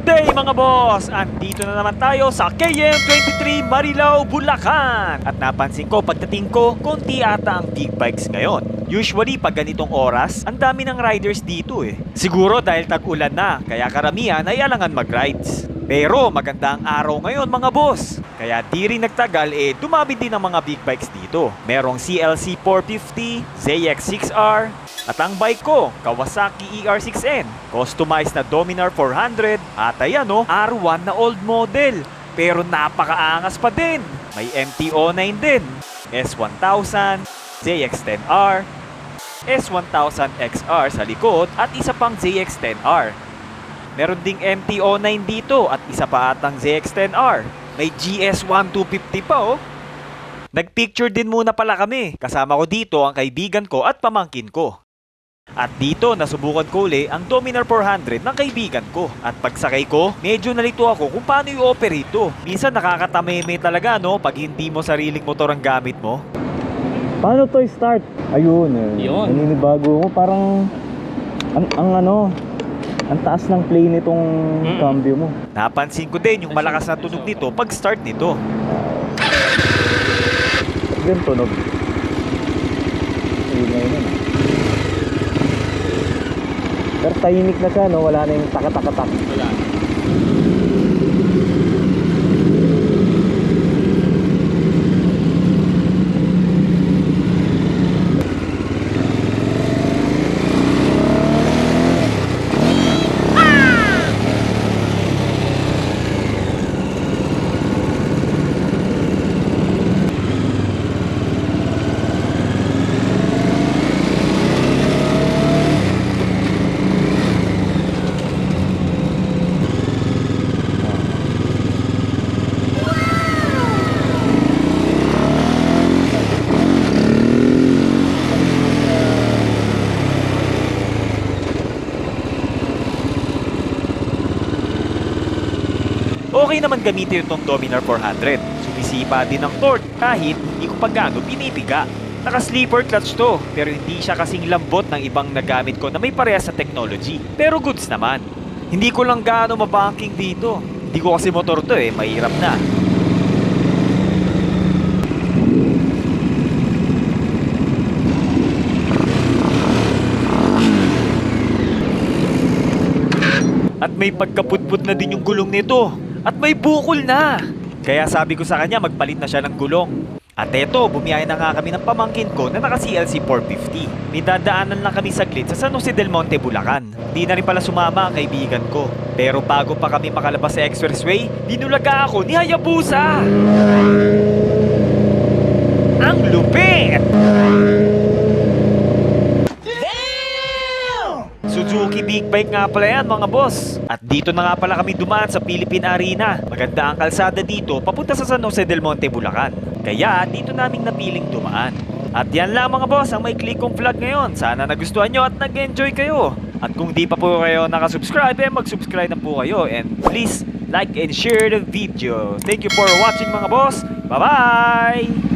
day mga boss! Andito na naman tayo sa KM23 Marilao, Bulacan. At napansin ko pagdating ko, konti ata ang big bikes ngayon. Usually pag ganitong oras, ang dami ng riders dito eh. Siguro dahil tag-ulan na, kaya karamihan ay alangan mag-rides. Pero maganda ang araw ngayon mga boss. Kaya di rin nagtagal dumami din ang mga big bikes dito. Merong CLC 450, ZX6R, at ang bike ko, Kawasaki ER6N. Customized na Dominar 400 at ayan R1 na old model. Pero napakaangas pa din. May MT-09 din. S1000, ZX10R, S1000XR sa likod at isa pang ZX10R. Meron ding MT-09 dito at isa pa atang ZX10R. May GS1250 pa Nagpicture din muna pala kami. Kasama ko dito ang kaibigan ko at pamangkin ko. At dito nasubukan ko uli ang Dominar 400 ng kaibigan ko. At pagsakay ko, medyo nalito ako kung paano i-operate ito. Minsan nakakatameme talaga pag hindi mo sariling motor ang gamit mo. Paano to start? Ayun naninibago mo. Parang ang taas ng play nitong cambio mo. Napansin ko din yung malakas na tunog nito pag start nito. Ganun tunog. Ayun na yun. Pero tahimik na siya, wala na yung taka-taka-tak. Wala. Okay naman gamitin itong Dominar 400. Sumisipa din ang torque kahit hindi ko pa gaano pinipiga. Naka-sleeper clutch to, pero hindi siya kasing lambot ng ibang nagamit ko na may parehas sa technology. Pero goods naman. Hindi ko lang gaano mabanking dito. Hindi ko kasi motor to mahirap na. At may pagkapudpud na din yung gulong nito. At may bukol na. Kaya sabi ko sa kanya magpalit na siya ng gulong. At eto, bumiyaya na nga kami ng pamangkin ko na naka CLC 450. May dadaanan lang kami saglit sa San Jose del Monte, Bulacan. Di na rin pala sumama ang kaibigan ko. Pero bago pa kami makalabas sa expressway, dinulaga ako ni Hayabusa. Ang lupit! Suzuki Big Bike nga pala yan mga boss. At dito na nga pala kami dumaan sa Philippine Arena. Maganda ang kalsada dito papunta sa San Jose del Monte, Bulacan. Kaya dito naming napiling dumaan. At yan lang mga boss ang may click kong vlog ngayon. Sana nagustuhan nyo at nag-enjoy kayo. At kung di pa po kayo nakasubscribe, mag-subscribe na po kayo. And please like and share the video. Thank you for watching mga boss. Bye-bye!